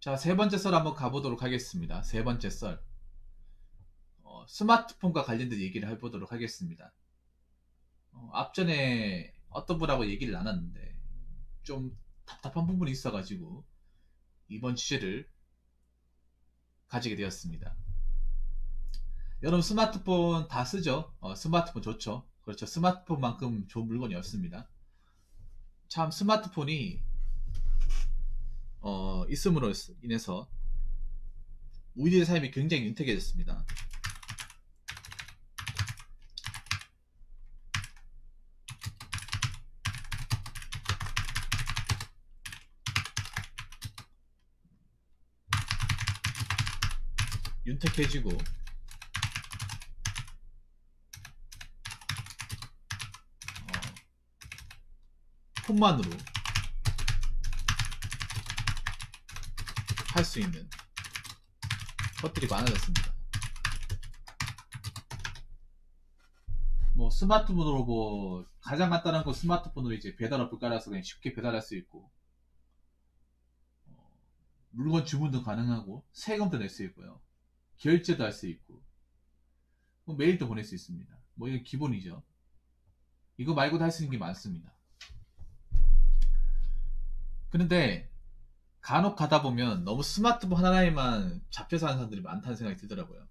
자, 세 번째 썰 한번 가보도록 하겠습니다. 세 번째 썰. 스마트폰과 관련된 얘기를 해보도록 하겠습니다. 앞전에 어떤 분하고 얘기를 나눴는데, 좀 답답한 부분이 있어가지고, 이번 주제를 가지게 되었습니다. 여러분 스마트폰 다 쓰죠? 스마트폰 좋죠? 그렇죠. 스마트폰만큼 좋은 물건이 없습니다. 참 스마트폰이 있음으로 인해서 우리들의 삶이 굉장히 윤택해졌습니다. 윤택해지고 폰만으로 할 수 있는 것들이 많아졌습니다. 뭐 스마트폰으로 뭐 가장 간단한 거 스마트폰으로 이제 배달 어플 깔아서 그냥 쉽게 배달할 수 있고 물건 주문도 가능하고 세금도 낼 수 있고요. 결제도 할 수 있고 뭐 메일도 보낼 수 있습니다. 뭐 이거 기본이죠. 이거 말고도 할 수 있는 게 많습니다. 그런데 간혹 가다 보면 너무 스마트폰 하나에만 잡혀 사는 사람들이 많다는 생각이 들더라고요.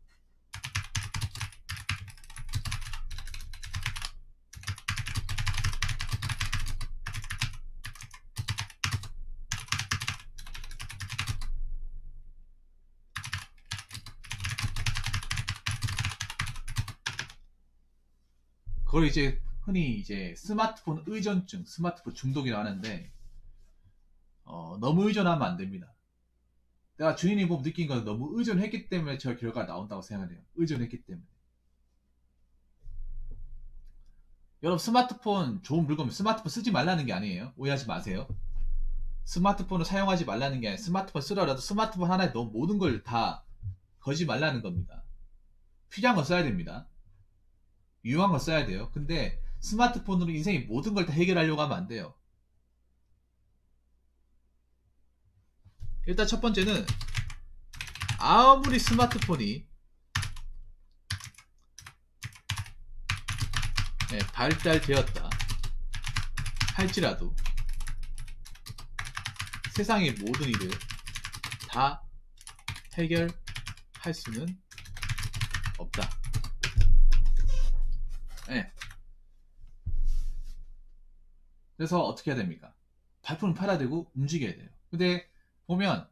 그걸 이제 흔히 이제 스마트폰 의존증, 스마트폰 중독이라고 하는데 너무 의존하면 안 됩니다. 내가 주인이 보면 느낀 건 너무 의존했기 때문에 저 결과가 나온다고 생각해요. 의존했기 때문에. 여러분 스마트폰 좋은 물건, 스마트폰 쓰지 말라는 게 아니에요. 오해하지 마세요. 스마트폰을 사용하지 말라는 게 아니라 스마트폰 쓰더라도 스마트폰 하나에 너무 모든 걸 다 거지 말라는 겁니다. 필요한 거 써야 됩니다. 유용한 거 써야 돼요. 근데 스마트폰으로 인생의 모든 걸 다 해결하려고 하면 안 돼요. 일단 첫 번째는 아무리 스마트폰이 발달되었다 할지라도 세상의 모든 일을 다 해결할 수는 없다. 네. 그래서 어떻게 해야 됩니까? 발품을 팔아야 되고 움직여야 돼요. 근데 보면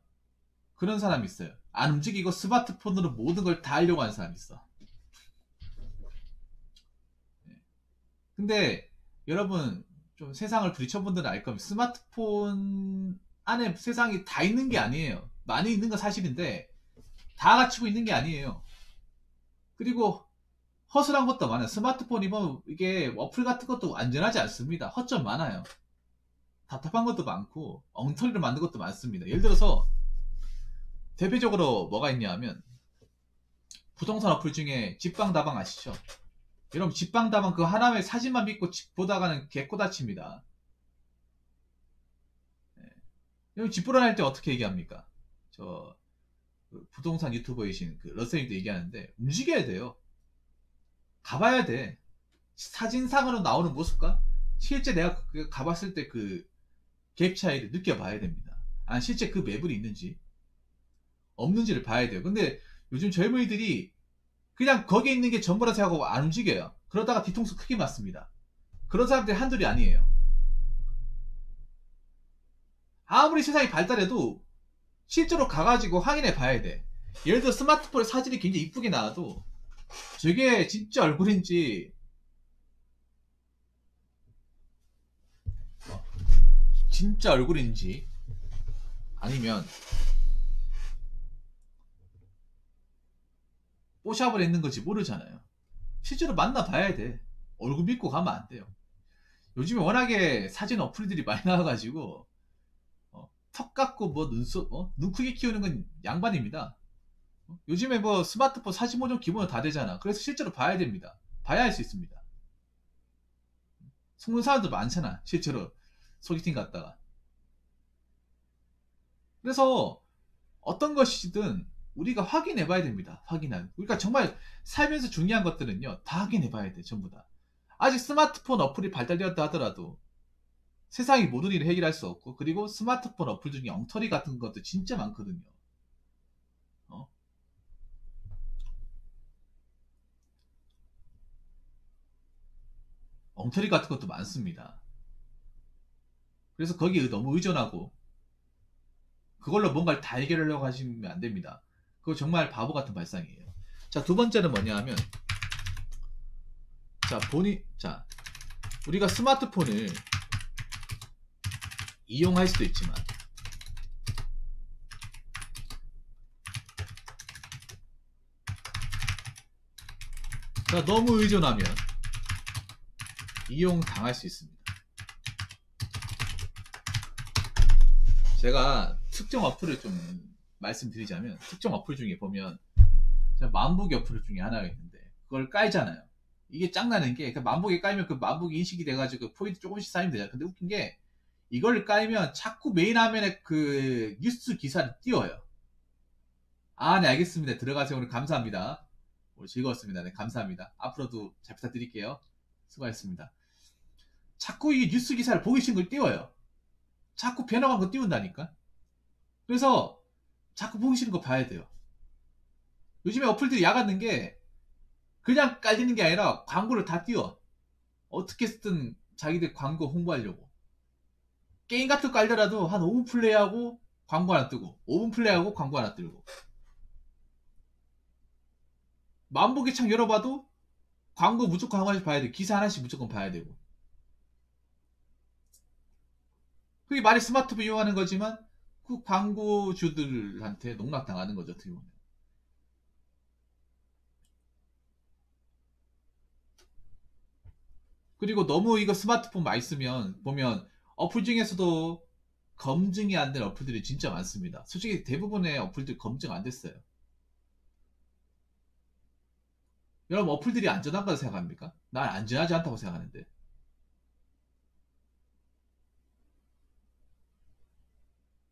그런 사람이 있어요. 안 움직이고 스마트폰으로 모든 걸 다 하려고 하는 사람이 있어. 근데 여러분 좀 세상을 부딪혀 분들은 알 겁니다. 스마트폰 안에 세상이 다 있는 게 아니에요. 많이 있는 건 사실인데 다 갖추고 있는 게 아니에요. 그리고 허술한 것도 많아요. 스마트폰이 뭐 이게 어플 같은 것도 안전하지 않습니다. 허점 많아요. 답답한 것도 많고 엉터리로 만든 것도 많습니다. 예를 들어서 대표적으로 뭐가 있냐 하면 부동산 어플 중에 집방다방 아시죠? 여러분 집방다방 그 하나의 사진만 믿고 집 보다가는 개꼬다칩니다. 여러분 집 보러 다닐 때 어떻게 얘기합니까? 저 부동산 유튜버이신 그 러셀님도 얘기하는데 움직여야 돼요. 가봐야 돼. 사진상으로 나오는 모습과 실제 내가 가봤을 때 그 갭 차이를 느껴봐야 됩니다. 아 실제 그 매물이 있는지 없는지를 봐야 돼요. 근데 요즘 젊은이들이 그냥 거기에 있는 게 전부라 생각하고 안 움직여요. 그러다가 뒤통수 크게 맞습니다. 그런 사람들이 한둘이 아니에요. 아무리 세상이 발달해도 실제로 가가지고 확인해 봐야 돼. 예를 들어 스마트폰에 사진이 굉장히 이쁘게 나와도 저게 진짜 얼굴인지 진짜 얼굴인지 아니면 뽀샵을 했는 건지 모르잖아요. 실제로 만나봐야 돼. 얼굴 믿고 가면 안 돼요. 요즘에 워낙에 사진 어플들이 많이 나와가지고 턱 깎고 뭐 눈썹 눈 크게 키우는 건 양반입니다. 요즘에 뭐 스마트폰 사진 모종 기본으로 다 되잖아. 그래서 실제로 봐야 됩니다. 봐야 할 수 있습니다. 속는 사람도 많잖아. 실제로 소개팅 갔다가. 그래서 어떤 것이든 우리가 확인해 봐야 됩니다. 그러니까 정말 살면서 중요한 것들은요, 다 확인해 봐야 돼, 전부 다. 아직 스마트폰 어플이 발달되었다 하더라도 세상의 모든 일을 해결할 수 없고, 그리고 스마트폰 어플 중에 엉터리 같은 것도 진짜 많거든요. 어? 엉터리 같은 것도 많습니다. 그래서 거기에 너무 의존하고 그걸로 뭔가를 다 해결하려고 하시면 안 됩니다. 그거 정말 바보 같은 발상이에요. 자, 두 번째는 뭐냐 하면, 자, 우리가 스마트폰을 이용할 수도 있지만, 자, 너무 의존하면 이용당할 수 있습니다. 제가 특정 어플을 좀 말씀드리자면, 특정 어플 중에 보면 만보기 어플 중에 하나가 있는데 그걸 깔잖아요. 이게 짱나는 게, 만보기 깔면 그 만보기 인식이 돼가지고 포인트 조금씩 쌓이면 되잖아요. 근데 웃긴 게, 이걸 깔면 자꾸 메인 화면에 그 뉴스 기사를 띄워요. 아, 네, 알겠습니다. 들어가세요. 오늘 감사합니다. 오늘 즐거웠습니다. 네, 감사합니다. 앞으로도 잘 부탁드릴게요. 수고하셨습니다. 자꾸 이 뉴스 기사를 보기 싫은 걸 띄워요. 자꾸 변화한 거 띄운다니까. 그래서 자꾸 보기 싫은 거 봐야 돼요. 요즘에 어플들이 야같는 게, 그냥 깔리는 게 아니라 광고를 다 띄워. 어떻게 쓰든 자기들 광고 홍보하려고. 게임 같은 거 깔더라도 한 5분 플레이하고 광고 하나 뜨고, 5분 플레이하고 광고 하나 뜨고. 만보기 창 열어봐도 광고 무조건 하나씩 봐야 돼. 기사 하나씩 무조건 봐야 되고. 그게 말이 스마트폰 이용하는 거지만 그 광고주들한테 농락당하는 거죠, 어떻게 보면. 그리고 너무 이거 스마트폰 많이 쓰면 보면 어플 중에서도 검증이 안 된 어플들이 진짜 많습니다. 솔직히 대부분의 어플들 검증 안 됐어요. 여러분, 어플들이 안전한 거라고 생각합니까? 난 안전하지 않다고 생각하는데.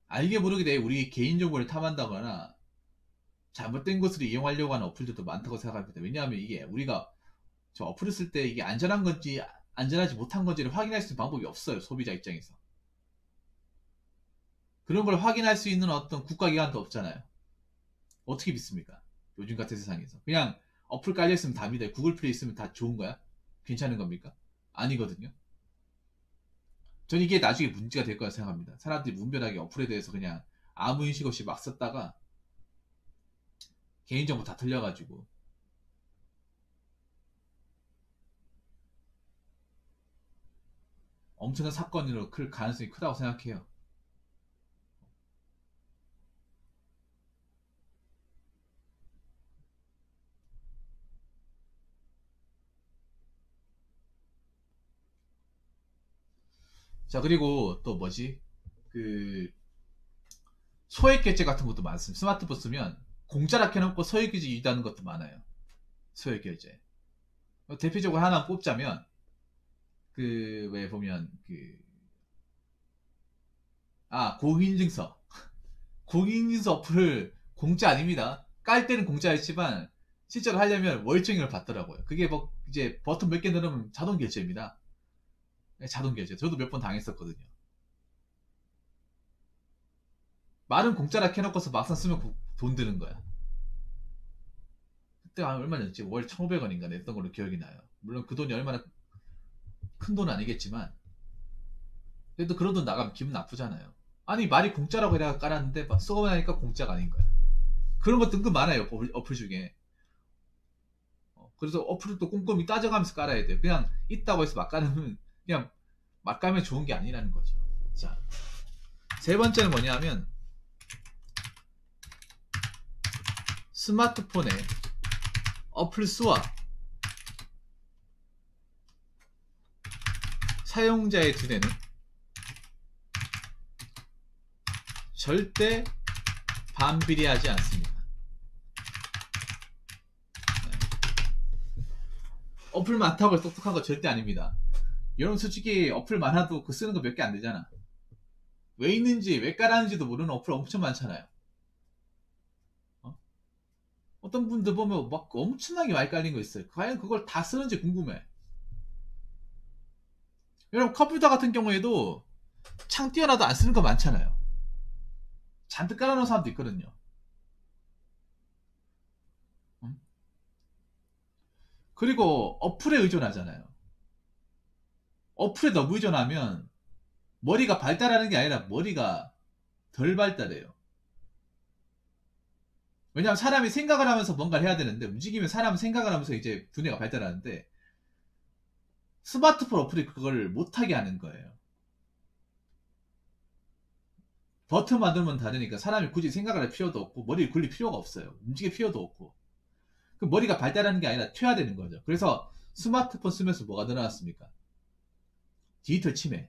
알게 모르게 내 우리 개인정보를 탐한다거나 잘못된 것으로 이용하려고 하는 어플들도 많다고 생각합니다. 왜냐하면 이게 우리가 저 어플을 쓸 때 이게 안전한 건지 안전하지 못한 건지를 확인할 수 있는 방법이 없어요. 소비자 입장에서. 그런 걸 확인할 수 있는 어떤 국가기관도 없잖아요. 어떻게 믿습니까? 요즘 같은 세상에서. 그냥 어플 깔려있으면 다 믿어요. 구글 플레이 있으면 다 좋은 거야? 괜찮은 겁니까? 아니거든요. 전 이게 나중에 문제가 될 거라 생각합니다. 사람들이 무분별하게 어플에 대해서 그냥 아무 인식 없이 막 썼다가 개인정보 다 틀려가지고 엄청난 사건으로 클 가능성이 크다고 생각해요. 자, 그리고 또 뭐지? 그 소액 결제 같은 것도 많습니다. 스마트폰 쓰면 공짜라 켜놓고 소액 결제 유도하는 것도 많아요. 소액 결제. 대표적으로 하나 뽑자면 그 왜 보면 공인증서. 공인증서 어플을 공짜 아닙니다. 깔 때는 공짜였지만 실제로 하려면 월정액을 받더라고요. 그게 뭐 이제 버튼 몇 개 누르면 자동 결제입니다. 네, 자동 결제. 저도 몇 번 당했었거든요. 말은 공짜라 켜놓고서 막상 쓰면 돈 드는 거야. 그때 얼마였지? 월 1,500원인가 냈던 걸로 기억이 나요. 물론 그 돈이 얼마나 큰 돈은 아니겠지만 그래도 그런 돈 나가면 기분 나쁘잖아요. 아니, 말이 공짜라고 해라 깔았는데 막 쓰고 나니까 공짜가 아닌 거야. 그런 것도 은근 많아요. 어플 중에. 그래서 어플을 또 꼼꼼히 따져가면서 깔아야 돼요. 그냥 있다고 해서 막 깔으면 그냥 막 깔면 좋은 게 아니라는 거죠. 자, 세 번째는 뭐냐면 스마트폰의 어플 수와 사용자의 두뇌는 절대 반비례하지 않습니다. 어플 많다고 해서 똑똑한 거 절대 아닙니다. 여러분, 솔직히 어플 많아도 그 쓰는 거 몇 개 안 되잖아. 왜 있는지 왜 깔았는지도 모르는 어플 엄청 많잖아요. 어떤 분들 보면 막 엄청나게 많이 깔린 거 있어요. 과연 그걸 다 쓰는지 궁금해. 여러분 컴퓨터 같은 경우에도 창 띄어놔도 안 쓰는 거 많잖아요. 잔뜩 깔아놓은 사람도 있거든요. 그리고 어플에 의존하잖아요. 어플에 너무 의존하면 머리가 발달하는 게 아니라 머리가 덜 발달해요. 왜냐하면 사람이 생각을 하면서 뭔가를 해야 되는데 움직이면 사람은 생각을 하면서 이제 두뇌가 발달하는데 스마트폰 어플이 그걸 못하게 하는 거예요. 버튼만 누르면 다르니까 사람이 굳이 생각을 할 필요도 없고 머리를 굴릴 필요가 없어요. 움직일 필요도 없고. 그 머리가 발달하는 게 아니라 퇴화되는 거죠. 그래서 스마트폰 쓰면서 뭐가 늘어났습니까? 디지털 치매.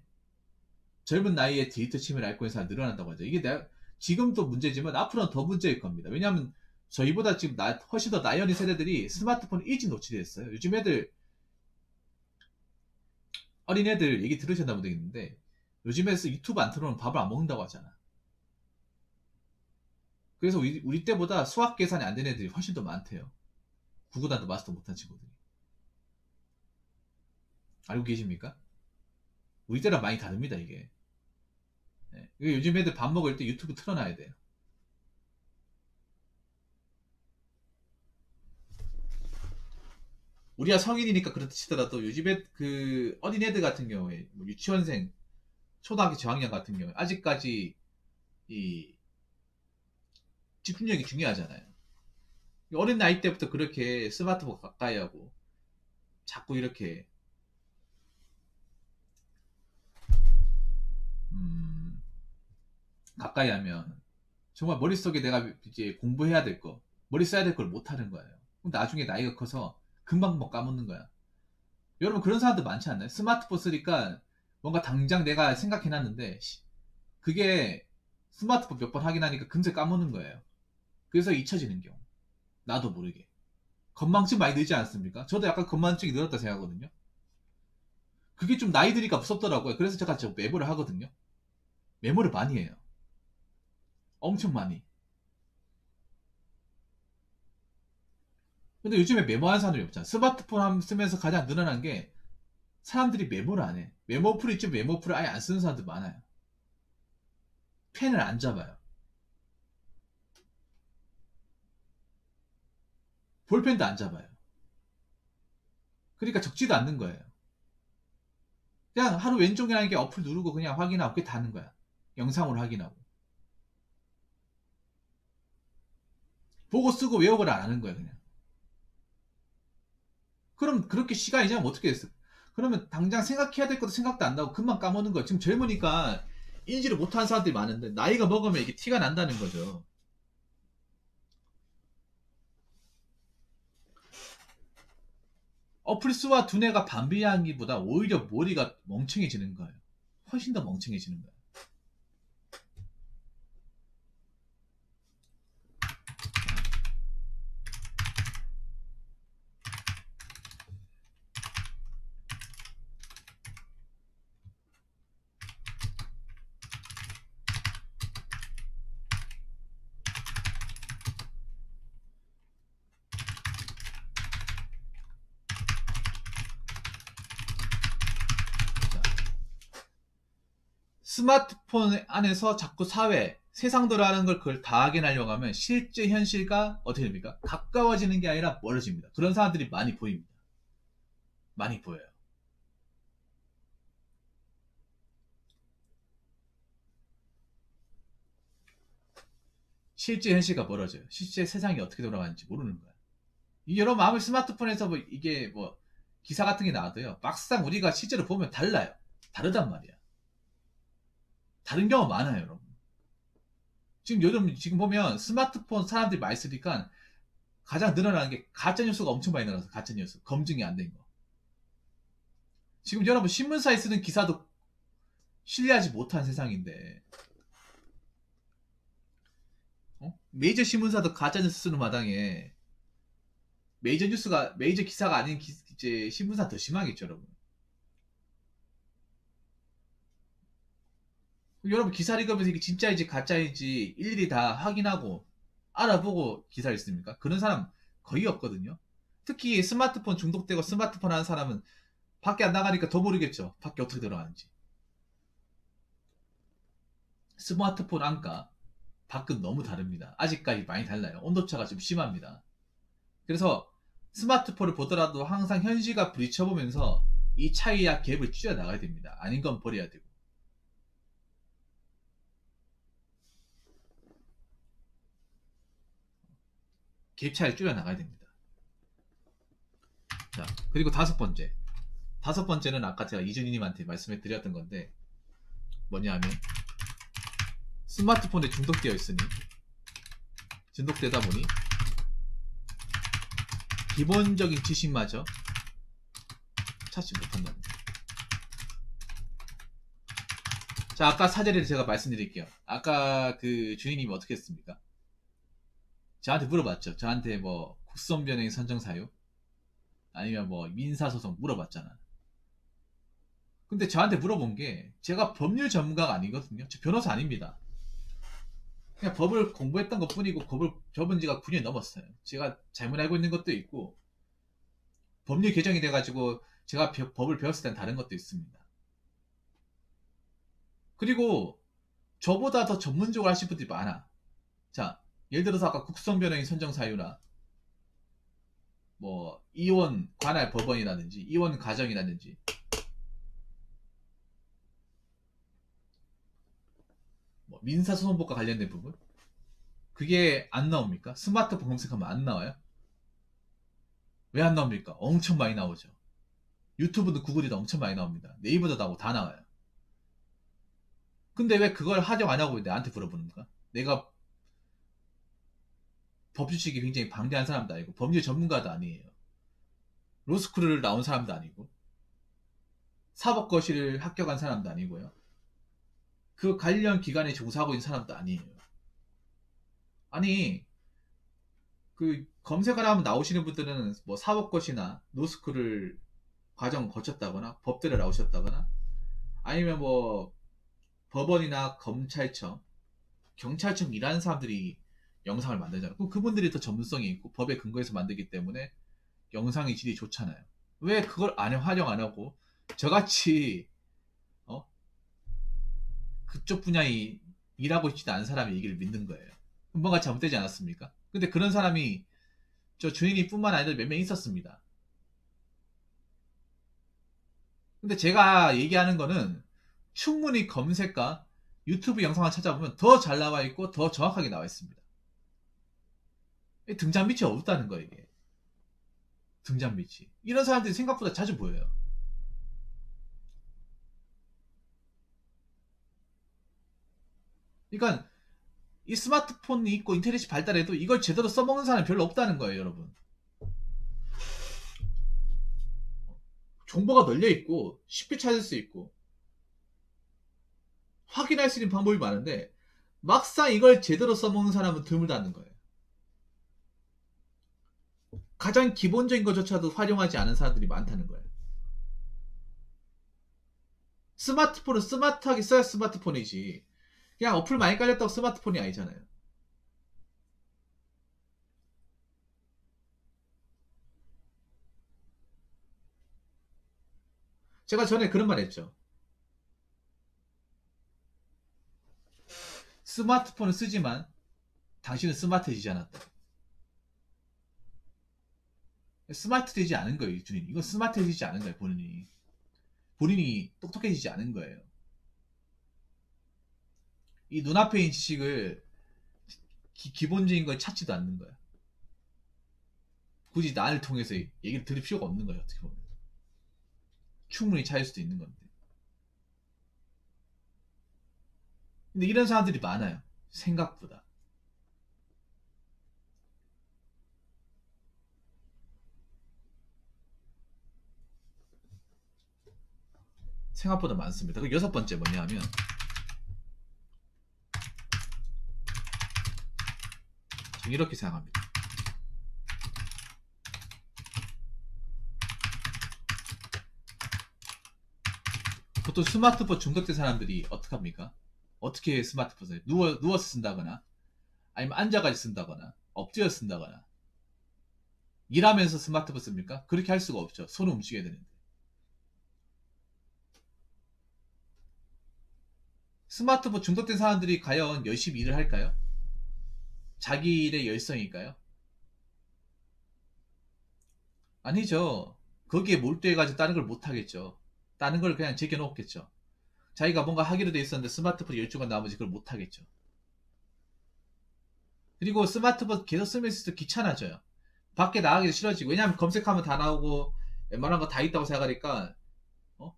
젊은 나이에 디지털 치매를 앓고 있는 사람이 늘어난다고 하죠. 이게 지금도 문제지만 앞으로는 더 문제일 겁니다. 왜냐하면 저희보다 지금 훨씬 더 나이 어린 세대들이 스마트폰 일찍 노출이 됐어요. 요즘 어린애들 얘기 들으셨나 모르겠는데 요즘에서 유튜브 안 틀어놓으면 밥을 안 먹는다고 하잖아. 그래서 우리 때보다 수학 계산이 안 되는 애들이 훨씬 더 많대요. 구구단도 마스터 못한 친구들이. 알고 계십니까? 우리 때랑 많이 다릅니다, 이게. 네. 요즘 애들 밥 먹을 때 유튜브 틀어놔야 돼요. 우리가 성인이니까 그렇다 치더라도 요즘에 그 어린애들 같은 경우에 뭐 유치원생, 초등학교 저학년 같은 경우에 아직까지 이 집중력이 중요하잖아요. 어린 나이 때부터 그렇게 스마트폰 가까이 하고 자꾸 이렇게 가까이 하면 정말 머릿속에 내가 이제 공부해야 될 거, 머리 써야 될 걸 못하는 거예요. 그럼 나중에 나이가 커서 금방 뭐 까먹는 거야. 여러분 그런 사람들 많지 않나요? 스마트폰 쓰니까 뭔가 당장 내가 생각해놨는데 그게 스마트폰 몇 번 확인하니까 금세 까먹는 거예요. 그래서 잊혀지는 경우. 나도 모르게. 건망증 많이 늘지 않습니까? 저도 약간 건망증이 늘었다 생각하거든요. 그게 좀 나이 드니까 무섭더라고요. 그래서 제가 메모를 하거든요. 메모를 많이 해요. 엄청 많이. 근데 요즘에 메모하는 사람들이 없잖아. 스마트폰 쓰면서 가장 늘어난 게 사람들이 메모를 안 해. 메모 어플 있죠? 메모 어플을 아예 안 쓰는 사람들 많아요. 펜을 안 잡아요. 볼펜도 안 잡아요. 그러니까 적지도 않는 거예요. 그냥 하루 왼쪽이라는 게 어플 누르고 그냥 확인하고 그게 다는 거야. 영상으로 확인하고. 보고 쓰고 외우고를 안 하는 거야, 그냥. 그럼 그렇게 시간이 지나면 어떻게 됐어? 그러면 당장 생각해야 될 것도 생각도 안 나고 금방 까먹는 거야. 지금 젊으니까 인지를 못하는 사람들이 많은데 나이가 먹으면 이게 티가 난다는 거죠. 어플스와 두뇌가 반비례하기보다 오히려 머리가 멍청해지는 거예요. 훨씬 더 멍청해지는 거예요. 스마트폰 안에서 자꾸 사회, 세상 들어가는 걸 그걸 다 확인하려고 하면 실제 현실과 어떻게 됩니까? 가까워지는 게 아니라 멀어집니다. 그런 사람들이 많이 보입니다. 많이 보여요. 실제 현실과 멀어져요. 실제 세상이 어떻게 돌아가는지 모르는 거야. 여러분 아무리 스마트폰에서 뭐 이게 뭐 기사 같은 게 나와도요. 막상 우리가 실제로 보면 달라요. 다르단 말이야. 다른 경우가 많아요, 여러분. 지금 요즘 지금 보면 스마트폰 사람들이 많이 쓰니까 가장 늘어나는 게 가짜 뉴스가 엄청 많이 늘어나서 가짜 뉴스 검증이 안 된 거. 지금 여러분 신문사에 쓰는 기사도 신뢰하지 못한 세상인데 메이저 신문사도 가짜 뉴스 쓰는 마당에 메이저 기사가 아닌 이제 신문사 더 심하겠죠, 여러분. 여러분 기사 읽으면서 이게 진짜인지 가짜인지 일일이 다 확인하고 알아보고 기사를 씁니까? 그런 사람 거의 없거든요. 특히 스마트폰 중독되고 스마트폰 하는 사람은 밖에 안 나가니까 더 모르겠죠. 밖에 어떻게 들어가는지. 스마트폰 안과 밖은 너무 다릅니다. 아직까지 많이 달라요. 온도차가 좀 심합니다. 그래서 스마트폰을 보더라도 항상 현실과 부딪혀보면서 이 차이와 갭을 줄여 나가야 됩니다. 아닌 건 버려야 되고. 갭 차이를 줄여 나가야 됩니다. 자, 그리고 다섯 번째. 다섯 번째는 아까 제가 이준희님한테 말씀해 드렸던 건데, 뭐냐 하면, 스마트폰에 중독되어 있으니, 중독되다 보니, 기본적인 지식마저 찾지 못한답니다. 자, 아까 사례를 제가 말씀드릴게요. 아까 그 주인님이 어떻게 했습니까? 저한테 물어봤죠. 저한테 뭐 국선변호인 선정사유 아니면 뭐 민사소송 물어봤잖아. 근데 저한테 물어본 게 제가 법률 전문가가 아니거든요. 저 변호사 아닙니다. 그냥 법을 공부했던 것 뿐이고 법을 접은 지가 9년 넘었어요. 제가 잘못 알고 있는 것도 있고 법률 개정이 돼가지고 제가 법을 배웠을 땐 다른 것도 있습니다. 그리고 저보다 더 전문적으로 하실 분들이 많아. 자, 예를 들어서 아까 국선변호인 선정사유나 뭐 이혼 관할 법원이라든지 이혼 가정이라든지 뭐 민사소송법과 관련된 부분 그게 안 나옵니까? 스마트폰 검색하면 안 나와요? 왜 안 나옵니까? 엄청 많이 나오죠. 유튜브도 구글이도 엄청 많이 나옵니다. 네이버도 나오고 다 나와요. 근데 왜 그걸 활용 안 하고 나한테 물어보는 거야? 내가 법주식이 굉장히 방대한 사람도 아니고 법률 전문가도 아니에요. 로스쿨을 나온 사람도 아니고 사법거실을 합격한 사람도 아니고요. 그 관련 기관에 종사하고 있는 사람도 아니에요. 아니 그 검색을 하면 나오시는 분들은 뭐 사법고시나 노스쿨을 과정 거쳤다거나 법대를 나오셨다거나 아니면 뭐 법원이나 검찰청, 경찰청 일하는 사람들이 영상을 만들잖아요. 그럼 그분들이 더 전문성이 있고 법에 근거해서 만들기 때문에 영상의 질이 좋잖아요. 왜 그걸 활용 안 하고 저같이 그쪽 분야에 일하고 있지도 않은 사람의 얘기를 믿는 거예요. 뭔가 잘못되지 않았습니까? 근데 그런 사람이 저 주인이 뿐만 아니라 몇 명 있었습니다. 근데 제가 얘기하는 거는 충분히 검색과 유튜브 영상을 찾아보면 더 잘 나와 있고 더 정확하게 나와 있습니다. 등잔 밑이 없다는 거예요, 이게. 등잔 밑이. 이런 사람들이 생각보다 자주 보여요. 그러니까 이 스마트폰이 있고 인터넷이 발달해도 이걸 제대로 써먹는 사람이 별로 없다는 거예요, 여러분. 정보가 널려 있고 쉽게 찾을 수 있고 확인할 수 있는 방법이 많은데 막상 이걸 제대로 써먹는 사람은 드물다는 거예요. 가장 기본적인 것조차도 활용하지 않은 사람들이 많다는 거예요. 스마트폰은 스마트하게 써야 스마트폰이지 그냥 어플 많이 깔렸다고 스마트폰이 아니잖아요. 제가 전에 그런 말 했죠. 스마트폰을 쓰지만 당신은 스마트해지지 않았다. 스마트되지 않은 거예요, 이준이. 이건 스마트해지지 않은 거예요, 본인이. 본인이 똑똑해지지 않은 거예요. 이 눈앞에 있는 지식을 기본적인 걸 찾지도 않는 거야. 굳이 나를 통해서 얘기를 들을 필요가 없는 거예요, 어떻게 보면. 충분히 찾을 수도 있는 건데. 근데 이런 사람들이 많아요. 생각보다. 생각보다 많습니다. 그 여섯 번째 뭐냐 하면 저는 이렇게 생각합니다. 보통 스마트폰 중독된 사람들이 어떻게 합니까? 어떻게 스마트폰을 누워서 쓴다거나 아니면 앉아가지고 쓴다거나 엎드려 쓴다거나 일하면서 스마트폰 씁니까? 그렇게 할 수가 없죠. 손을 움직여야 되는데. 스마트폰 중독된 사람들이 과연 열심히 일을 할까요? 자기 일의 열성일까요? 아니죠. 거기에 몰두해가지고 다른 걸 못하겠죠. 다른 걸 그냥 제껴놓겠죠. 자기가 뭔가 하기로 돼 있었는데 스마트폰 열중한 나머지 그걸 못하겠죠. 그리고 스마트폰 계속 쓰면서 귀찮아져요. 밖에 나가기도 싫어지고. 왜냐하면 검색하면 다 나오고 웬만한 거 다 있다고 생각하니까 어?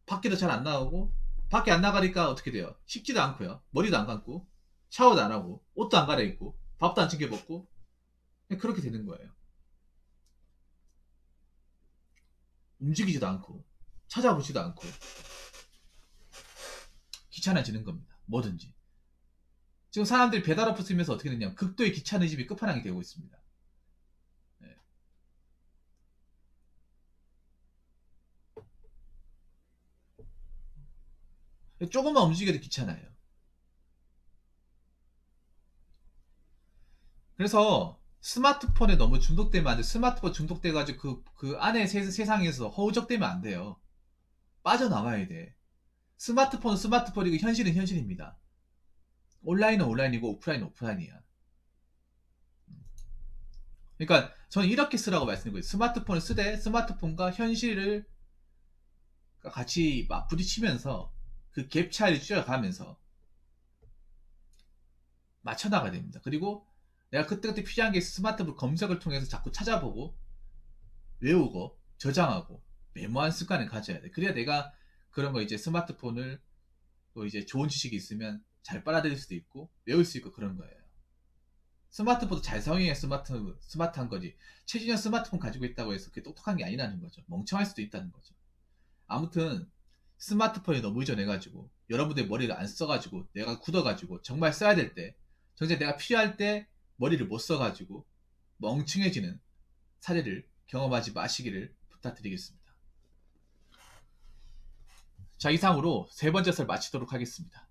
밖에도 잘 안 나오고 밖에 안 나가니까 어떻게 돼요? 씻지도 않고요. 머리도 안 감고 샤워도 안 하고 옷도 안 갈아입고 밥도 안 챙겨 먹고 그렇게 되는 거예요. 움직이지도 않고 찾아보지도 않고 귀찮아지는 겁니다. 뭐든지. 지금 사람들이 배달 어플 쓰면서 어떻게 되냐면 극도의 귀차니즘이 끝판왕이 되고 있습니다. 조금만 움직여도 귀찮아요. 그래서 스마트폰에 너무 중독되면 안 돼. 스마트폰 중독돼가지고 그 안에 세상에서 허우적대면 안 돼요. 빠져나와야 돼. 스마트폰은 스마트폰이고 현실은 현실입니다. 온라인은 온라인이고 오프라인은 오프라인이야. 그러니까 저는 이렇게 쓰라고 말씀드린 거예요. 스마트폰을 쓰되 스마트폰과 현실을 같이 막 부딪히면서 그 갭 차이를 줄여가면서 맞춰나가야 됩니다. 그리고 내가 그때그때 필요한 게 스마트폰 검색을 통해서 자꾸 찾아보고 외우고 저장하고 메모하는 습관을 가져야 돼. 그래야 내가 그런 거 이제 스마트폰을 또 이제 좋은 지식이 있으면 잘 빨아들일 수도 있고 외울 수 있고 그런 거예요. 스마트폰도 잘 사용해야 스마트한 거지. 최신형 스마트폰 가지고 있다고 해서 그게 똑똑한 게 아니라는 거죠. 멍청할 수도 있다는 거죠. 아무튼 스마트폰에 너무 의존해가지고 여러분들 머리를 안 써가지고 내가 굳어가지고 정말 써야 될 때 정작 내가 필요할 때 머리를 못 써가지고 멍청해지는 사례를 경험하지 마시기를 부탁드리겠습니다. 자, 이상으로 세 번째 설 마치도록 하겠습니다.